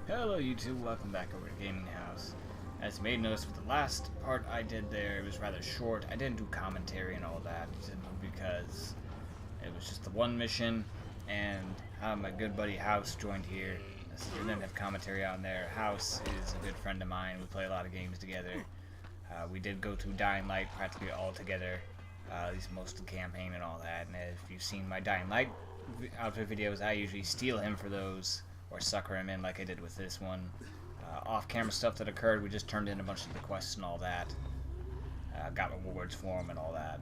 Hello YouTube, welcome back over to GamingHouse. As you may notice with the last part I did there, it was rather short. I didn't do commentary and all that simply because it was just the one mission, and my good buddy House joined here. So we didn't have commentary on there. House is a good friend of mine. We play a lot of games together. We did go through Dying Light practically all together, at least most of the campaign and all that. And if you've seen my Dying Light outfit videos, I usually steal him for those, or sucker him in like I did with this one. Off-camera stuff that occurred, we just turned in a bunch of the quests and all that. Got rewards for him and all that.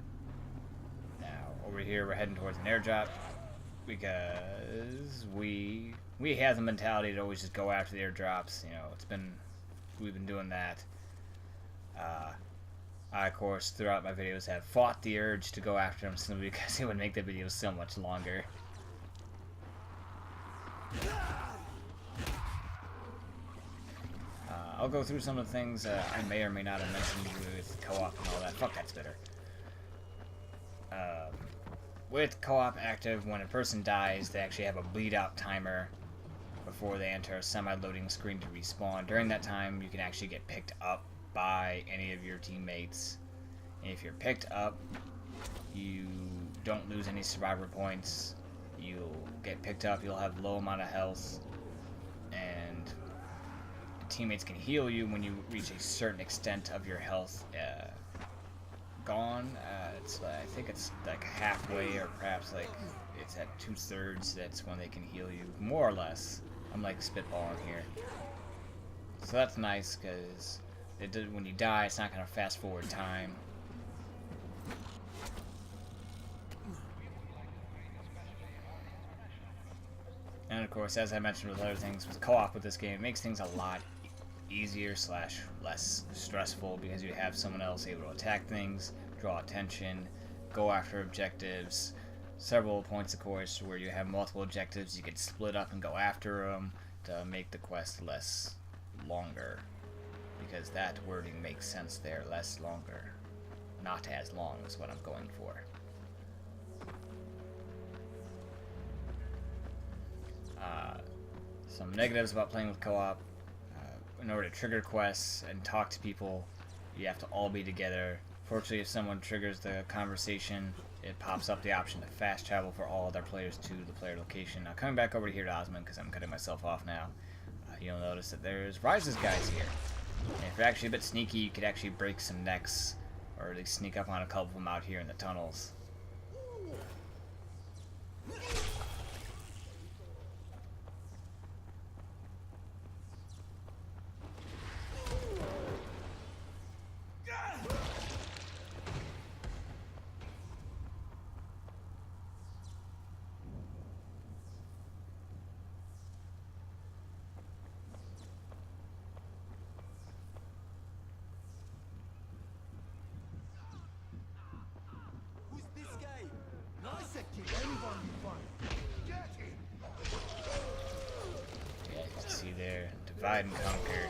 Now, over here we're heading towards an airdrop, because we have the mentality to always just go after the airdrops. You know, we've been doing that. I, of course, throughout my videos have fought the urge to go after them simply because it would make the videos so much longer. I'll go through some of the things I may or may not have mentioned with co-op and all that. Fuck, that's bitter. With co-op active, when a person dies, they actually have a bleed out timer before they enter a semi-loading screen to respawn. During that time, you can actually get picked up by any of your teammates. And if you're picked up, you don't lose any survivor points. You'll get picked up, you'll have low amount of health, and teammates can heal you when you reach a certain extent of your health gone. I think it's like halfway, or perhaps like it's at 2/3. That's when they can heal you, more or less. I'm like spitballing here, so that's nice because when you die, it's not gonna fast forward time. And of course, as I mentioned with other things, with co-op with this game, it makes things a lot easier / less stressful because you have someone else able to attack things, draw attention, go after objectives. Several points, of course, where you have multiple objectives, you can split up and go after them to make the quest less longer. Because that wording makes sense there, less longer. Not as long is what I'm going for. Some negatives about playing with co-op. In order to trigger quests and talk to people, you have to all be together. Fortunately, if someone triggers the conversation, it pops up the option to fast travel for all other players to the player location. Now, coming back over here to Osmond, because I'm cutting myself off now, you'll notice that there's Rise's guys here. And if you're actually a bit sneaky, you could actually break some necks, or at least sneak up on a couple of them out here in the tunnels. Yeah, you can see there, divide and conquer.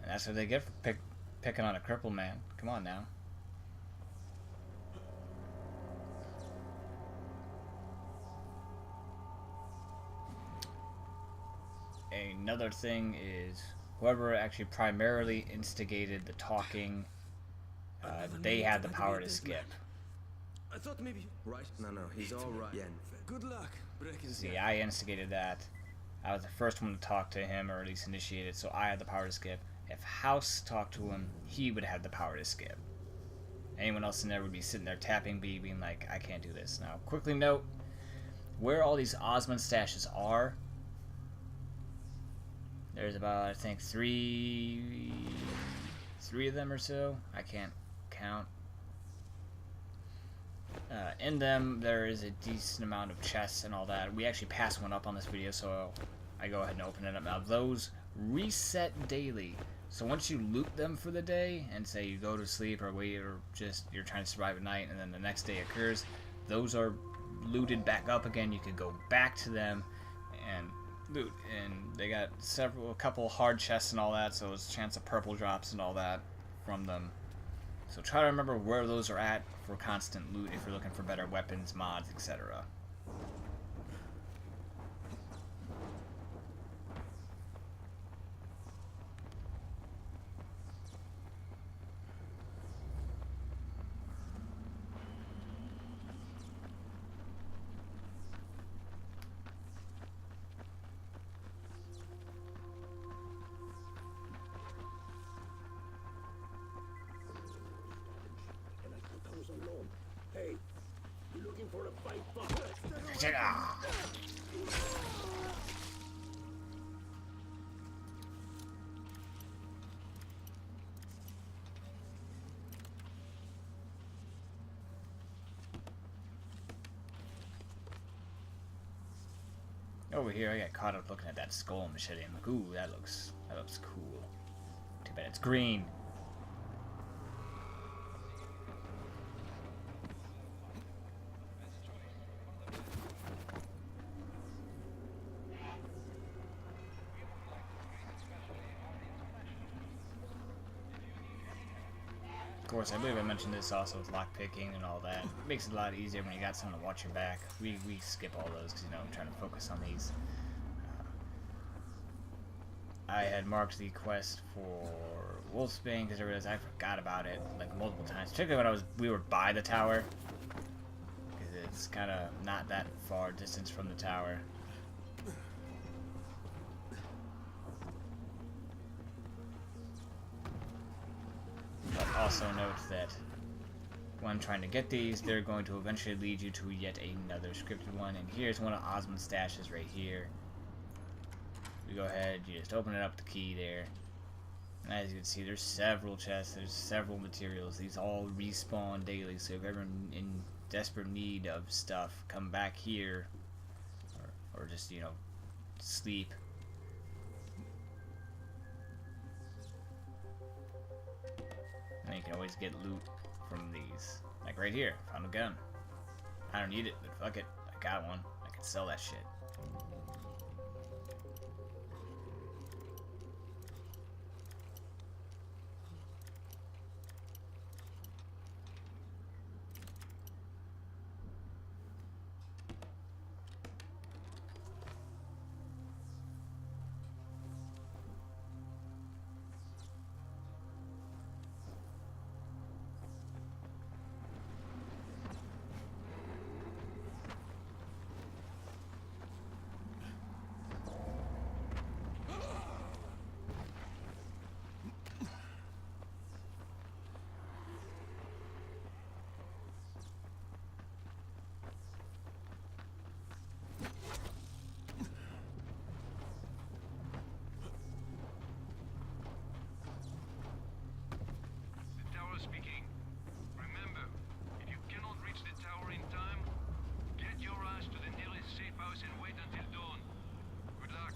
And that's what they get for picking on a cripple, man. Come on now. Another thing is, whoever actually primarily instigated the talking, they had the power to skip. I thought maybe right. No, he's all right. Yeah. Good luck. See, I instigated that. I was the first one to talk to him, or at least initiate it, so I had the power to skip. If House talked to him, he would have the power to skip. Anyone else in there would be sitting there tapping B, being like, I can't do this. Now, quickly note where all these Osmond stashes are. There's about, I think, three of them or so. I can't count. In them, there is a decent amount of chests and all that. We actually passed one up on this video, so I go ahead and open it up. Now, those reset daily. So once you loot them for the day, and say you go to sleep or wait, or just you're trying to survive at night, and then the next day occurs, those are looted back up again. You could go back to them and loot, and they got a couple hard chests and all that, so there's a chance of purple drops and all that from them. So try to remember where those are at for constant loot if you're looking for better weapons, mods, etc. looking for a fight, fuck. Ah. Over here, I got caught up looking at that skull machete. I'm like, ooh, that looks cool. Too bad it's green. Of course, I believe I mentioned this also with lockpicking and all that. It makes it a lot easier when you got someone to watch your back. We skip all those because, you know, I'm trying to focus on these. I had marked the quest for Wolfsbane because I realized I forgot about it like multiple times, particularly when we were by the tower, because it's kind of not that far distance from the tower. But also note that when trying to get these, they're going to eventually lead you to yet another scripted one, and here's one of Osmond's stashes right here. You go ahead, you just open it up with the key there. And as you can see, there's several chests, there's several materials. These all respawn daily, so if you're ever in desperate need of stuff, come back here. Or just, you know, sleep. And you can always get loot from these. Like right here, found a gun. I don't need it, but fuck it, I got one. I can sell that shit. Speaking. Remember, if you cannot reach the tower in time, get your ass to the nearest safe house and wait until dawn. Good luck.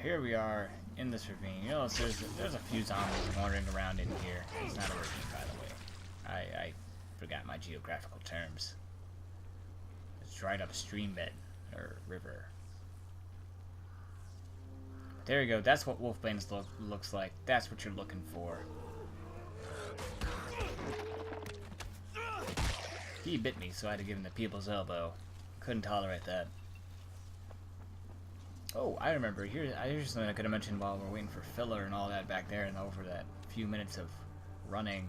Here we are in this ravine. You know, there's a few zombies wandering around in here. It's not a ravine, by the way. I forgot my geographical terms. It's dried up stream bed or river. There you go. That's what Wolfbane's looks like. That's what you're looking for. He bit me, so I had to give him the people's elbow. Couldn't tolerate that. Oh, I remember. Here's something I could have mentioned while we're waiting for filler and all that back there, and over that few minutes of running,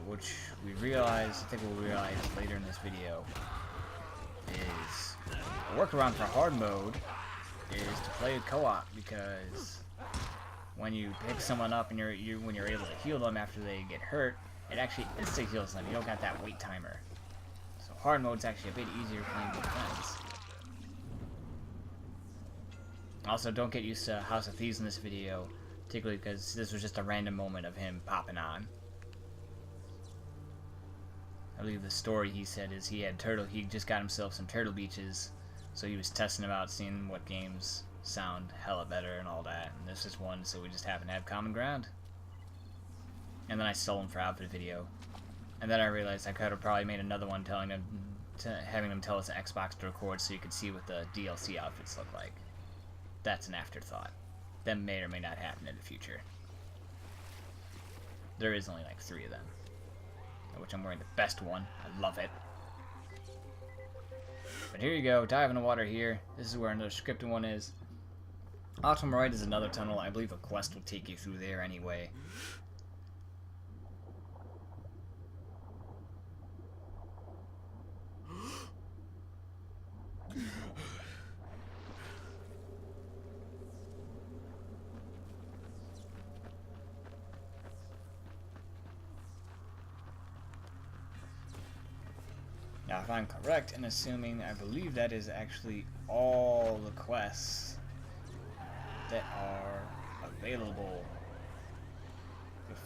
which we realized, I think we'll realize later in this video, is a workaround for hard mode is to play co-op, because when you pick someone up and when you're able to heal them after they get hurt, it actually insta heals them. You don't got that wait timer. So hard mode's actually a bit easier playing with friends. Also, don't get used to House of Thieves in this video, particularly because this was just a random moment of him popping on. I believe the story he said is he just got himself some turtle beaches, so he was testing them out, seeing what games sound hella better and all that, and this is one, so we just happen to have common ground. And then I stole him for outfit video, and then I realized I could have probably made another one having them tell us Xbox to record so you could see what the DLC outfits look like. That's an afterthought. That may or may not happen in the future. There is only like 3 of them, which I'm wearing the best one. I love it. But here you go, dive in the water here. This is where another scripted one is. Bottom right is another tunnel. I believe a quest will take you through there anyway. Now, if I'm correct in assuming, I believe that is actually all the quests that are available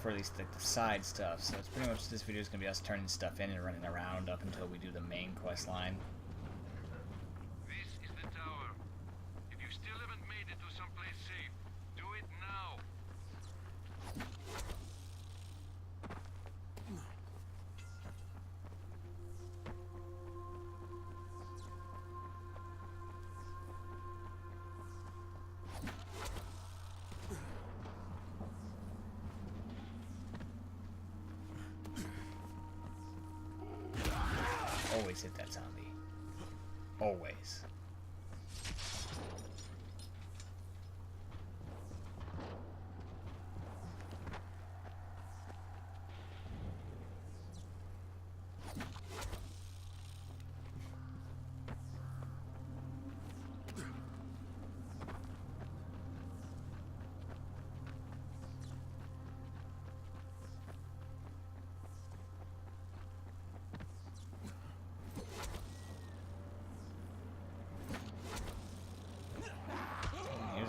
for at least like the side stuff. So it's pretty much, this video is going to be us turning stuff in and running around up until we do the main quest line. This is the tower. If you still haven't made it to someplace safe, do it now. Always hit that zombie. Always.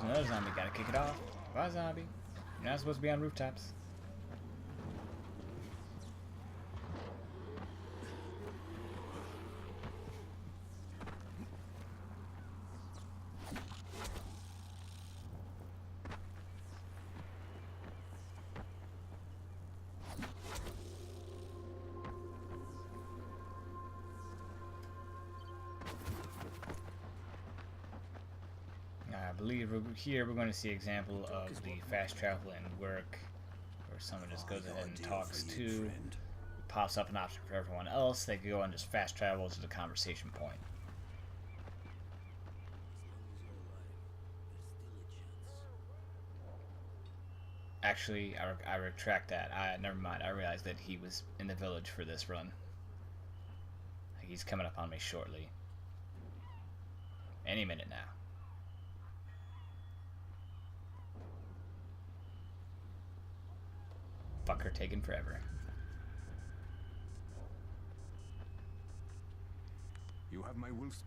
Another zombie, gotta kick it off. Bye, zombie. You're not supposed to be on rooftops. I believe here we're going to see an example of the fast travel and work, where someone just goes ahead and talks to, pops up an option for everyone else. They can go and just fast travel to the conversation point. Actually, I retract that. Never mind. I realized that he was in the village for this run. He's coming up on me shortly. Any minute now. Fucker taking forever. You have my wolves.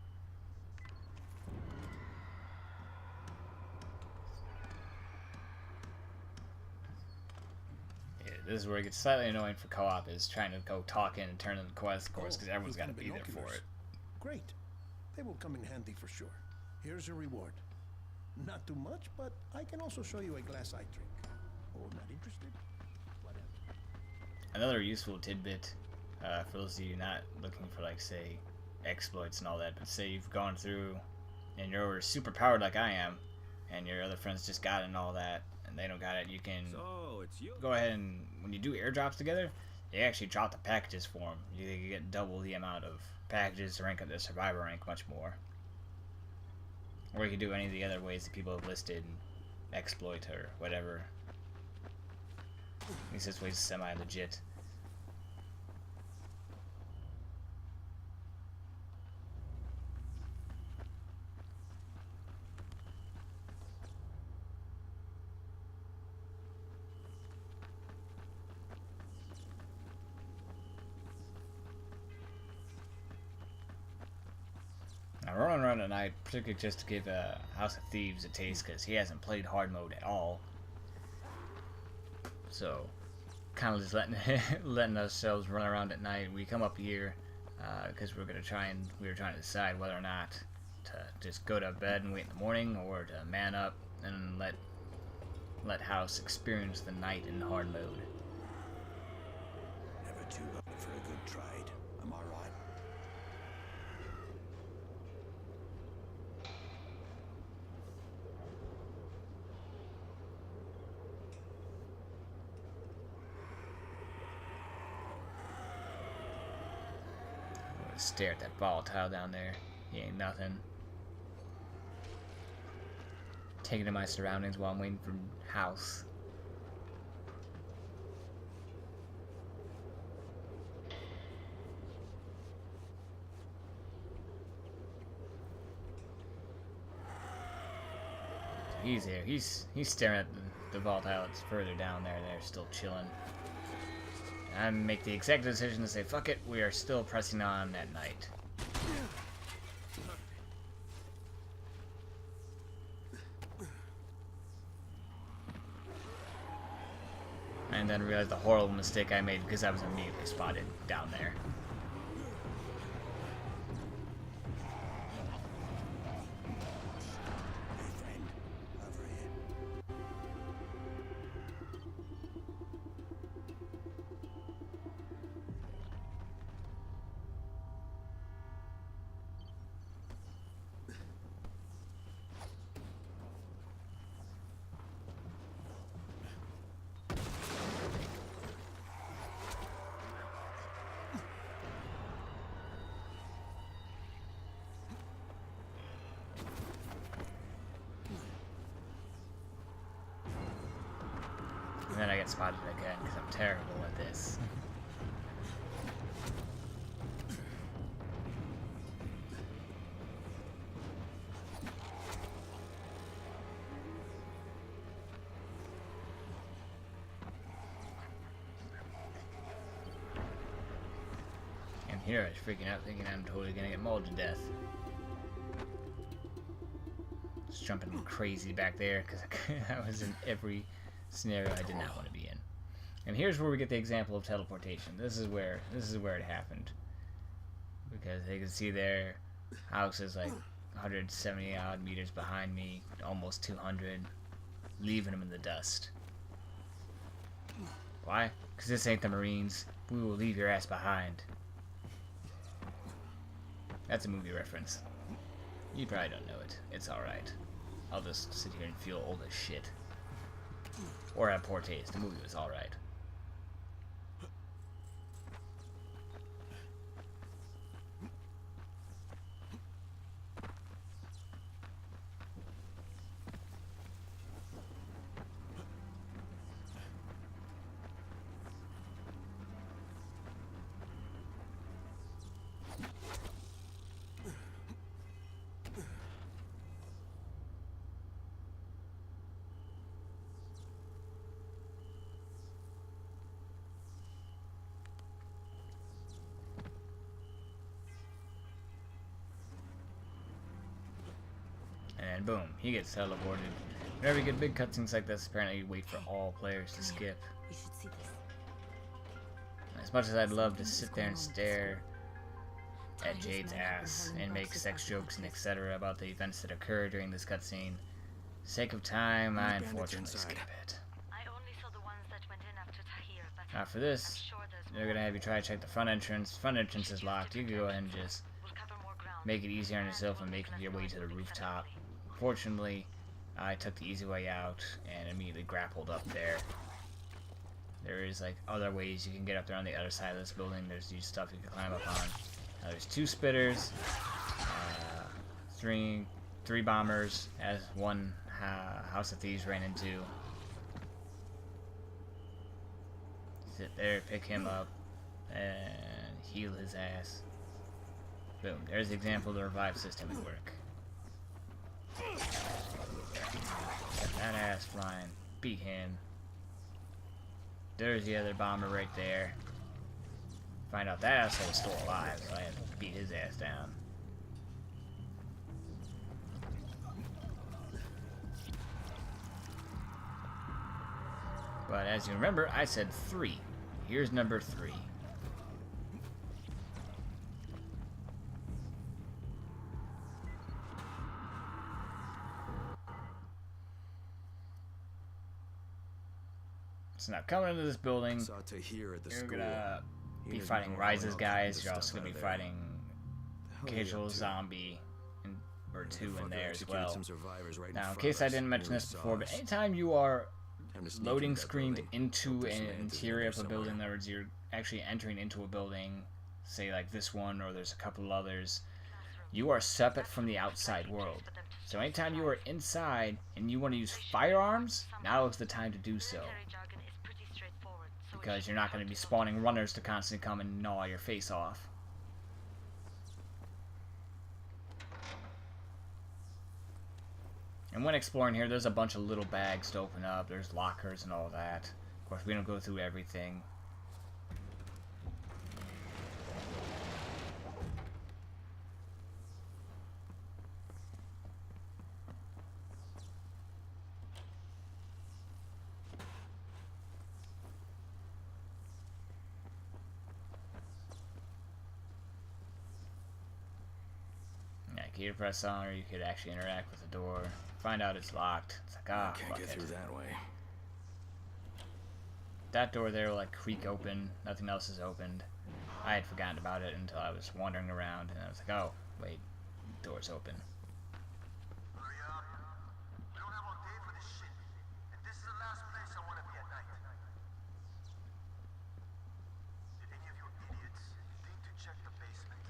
Yeah, this is where it gets slightly annoying for co-op, is trying to go talk in and turn in the quest, of course, because everyone's got to be there for it. Great. They will come in handy for sure. Here's your reward. Not too much, but I can also show you a glass eye trick. Oh, not interested? Another useful tidbit for those of you not looking for, like, say, exploits and all that, but say you've gone through and you're super powered like I am, and your other friends just got it and all that, and they don't got it, you can go ahead and, when you do airdrops together, you actually drop the packages for them. You can get double the amount of packages to rank up the survivor rank much more. Or you can do any of the other ways that people have listed, exploit or whatever. At least this way's semi-legit. Now, running around at night, particularly just to give House of Thieves a taste, because he hasn't played hard mode at all. So, kind of just letting ourselves run around at night. We come up here because we were trying to decide whether or not to just go to bed and wait in the morning, or to man up and let House experience the night in hard mode. Never too late for a good trade. Am I right? Stare at that volatile down there. He ain't nothing. taking in my surroundings while I'm waiting for House. He's here. He's staring at the vault outlets further down there. They're still chilling. I make the executive decision to say, fuck it, we are still pressing on at night. And then realized the horrible mistake I made because I was immediately spotted down there. And then I get spotted again because I'm terrible at this. And here I was freaking out thinking I'm totally gonna get mauled to death. Just jumping crazy back there because I was in every scenario I did not want to be in. And here's where we get the example of teleportation. This is where it happened. Because they can see their house is like 170 odd meters behind me, almost 200, leaving them in the dust. Why? Because this ain't the Marines. We will leave your ass behind. That's a movie reference. You probably don't know it. It's alright. I'll just sit here and feel old as shit. Or have poor taste. The movie was alright. And boom, he gets teleported. Whenever you get big cutscenes like this, apparently you wait for all players to skip. You should see this. As much as I'd love to sit there and stare at Jade's ass and make sex jokes and etc. about the events that occur during this cutscene, sake of time, I unfortunately skip it. I only saw the ones that went in after Tahir, but Now for this, they're gonna have you try to check the front entrance. Front entrance is locked. You can go ahead and just we'll cover more ground. make it easier on yourself and make your way to the rooftop. Fortunately, I took the easy way out and immediately grappled up there. There is like other ways you can get up there on the other side of this building. There's these stuff you can climb up on. Now there's 2 spitters, 3 bombers, as one House of Thieves ran into. Sit there, pick him up, and heal his ass. Boom. There's the example of the revive system at work. Got that ass flying. Beat him. There's the other bomber right there. Find out that asshole was still alive, so I had to beat his ass down. But as you remember, I said 3. Here's number 3. So now coming into this building, Saw Tahir at the you're school. gonna He be was fighting more Rise's well guys. the You're stuff also gonna out be of there. fighting The hell are you Occasional up to? Zombie or 2 in Fucker there as executed well. some survivors right in Now, in front case of I us. didn't mention Nearly this saw before, but us. anytime you are Time to sneak loading into that screened building. into Hope this an man's in interior there of a building, in somewhere. other words, you're actually entering into a building, say like this one, or there's a couple others, you are separate from the outside world. So anytime you are inside and you want to use firearms, now is the time to do so. Military jargon is pretty straightforward, so it Because should you're not going to be help spawning runners to constantly come and gnaw your face off. And when exploring here, there's a bunch of little bags to open up. There's lockers and all that. Of course, we don't go through everything. Yeah, key to press on, or you could actually interact with the door. Find out it's locked. It's like, ah, Can't fuck get it. through that way. That door there will like creak open. Nothing else is opened. I had forgotten about it until I was wandering around, and I was like, oh, wait, door's open. Hurry up. We don't have all day for this shit. And this is the last place I want to be at night. Did any of you idiots think to check the basement?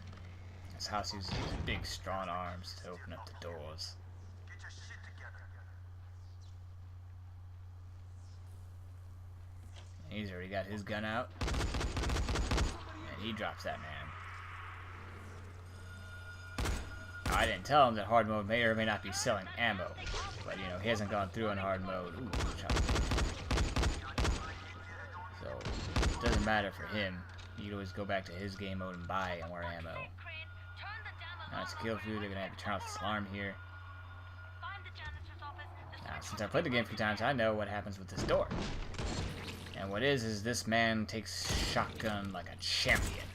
This house uses these big, strong arms to open up the doors. Get your shit together. He's already got his gun out. And he drops that man. I didn't tell him that hard mode may or may not be selling ammo. But, you know, he hasn't gone through on hard mode. Ooh, so, it doesn't matter for him. You can always go back to his game mode and buy more ammo. Now it's kill food, they're gonna have to turn off this alarm here. Now, since I played the game a few times, I know what happens with this door. And what is this man takes shotgun like a champion.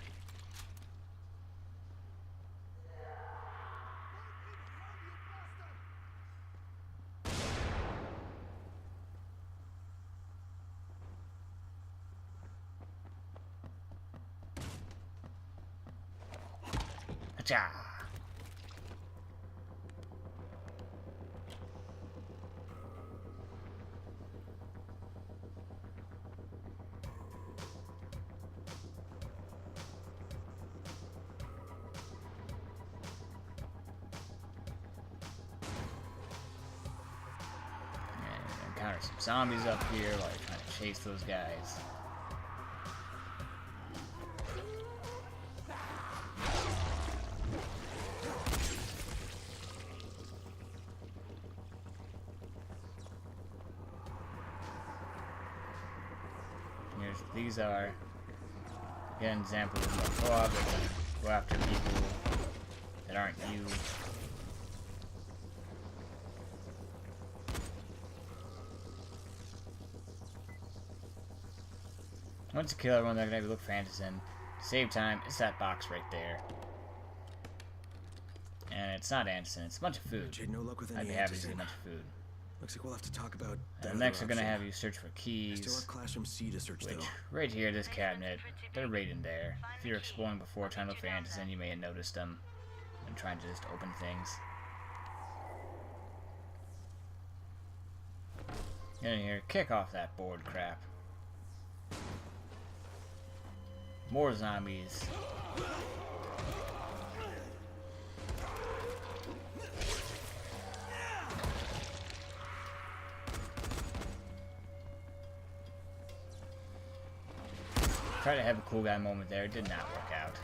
Acha! Encounter some zombies up here while you're trying to chase those guys. These are, again, examples of more co-op that can go after people that aren't you. Once you kill everyone, they're gonna have you look for Anderson. To save time, it's that box right there. And it's not Anderson, it's a bunch of food. Jade, no luck with any I'd be happy to answers see a in. bunch of food. Looks like we'll have to talk about that And next other they're gonna option. have you search for I still keys. have classroom C to search Which, though. right here, this cabinet, they're right in there. If you're exploring before trying to look for Anderson, you may have noticed them. And trying to just open things. Get in here, kick off that board crap. More zombies. Tried to have a cool guy moment there, it did not work out.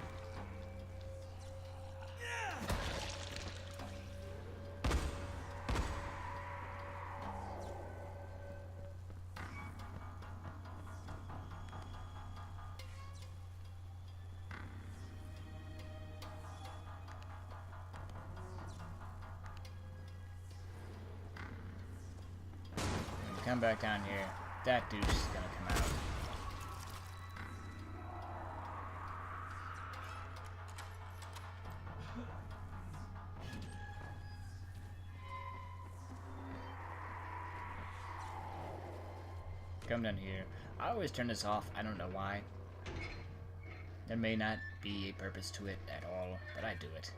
When you come back down here, that douche is gonna come out. Come down here. I always turn this off. I don't know why. There may not be a purpose to it at all, but I do it.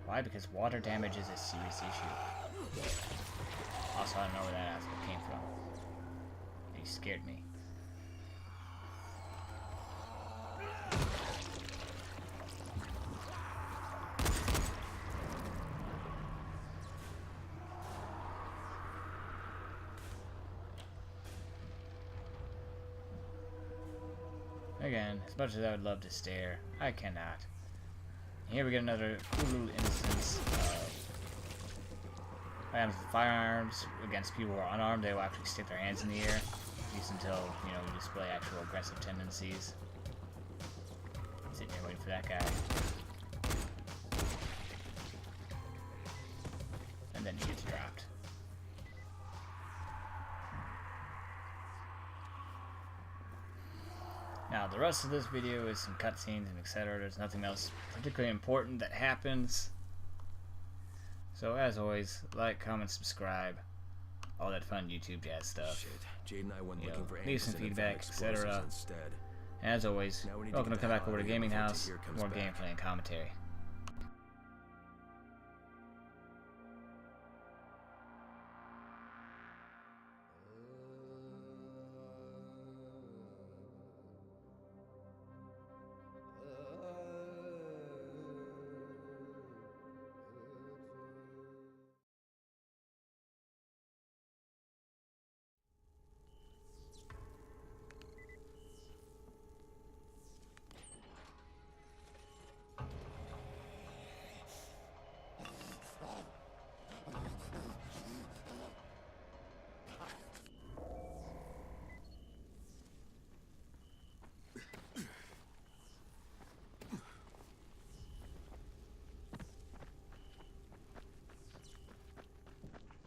Why? Because water damage is a serious issue. Also, I don't know where that asshole came from. He scared me. Again, as much as I would love to stare, I cannot. Here we get another cool little instance of what happens with firearms against people who are unarmed. They will actually stick their hands in the air, at least until, you know, you display actual aggressive tendencies. Sitting here waiting for that guy. And then he gets dropped. Now, the rest of this video is some cutscenes and etc. There's nothing else particularly important that happens. So, as always, like, comment, subscribe, all that fun YouTube jazz stuff. Shit. Jade and I went You know, looking for leave some Anderson and found feedback, etc. explosives instead. As always, Now we need to welcome to get come the back hell over to out of here before GamingHouse, Tahir comes more back. gameplay and commentary.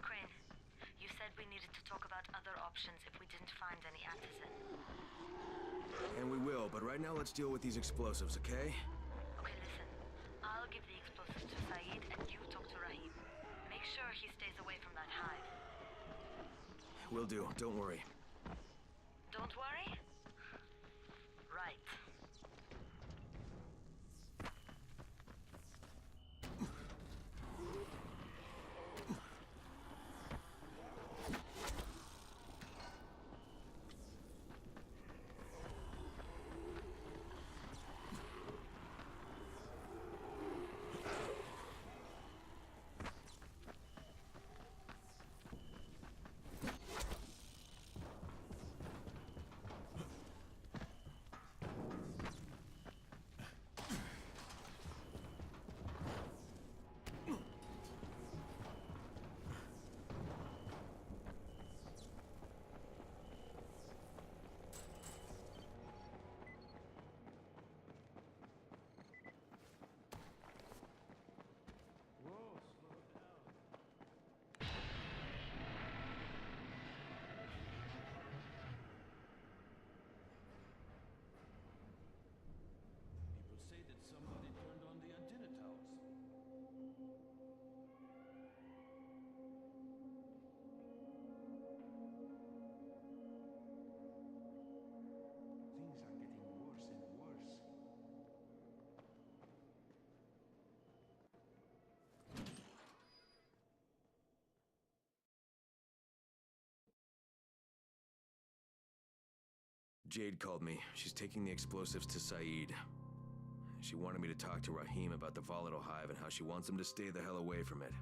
Crane, you said we needed to talk about other options if we didn't find any artisan. And we will, but right now let's deal with these explosives, okay? Okay, listen. I'll give the explosives to Saeed and you talk to Rahim. Make sure he stays away from that hive. Will do, don't worry. Don't worry? Right. People say that somebody turned on the antenna towers. Things are getting worse and worse. Jade called me. She's taking the explosives to Saeed. She wanted me to talk to Rahim about the volatile hive and how she wants him to stay the hell away from it.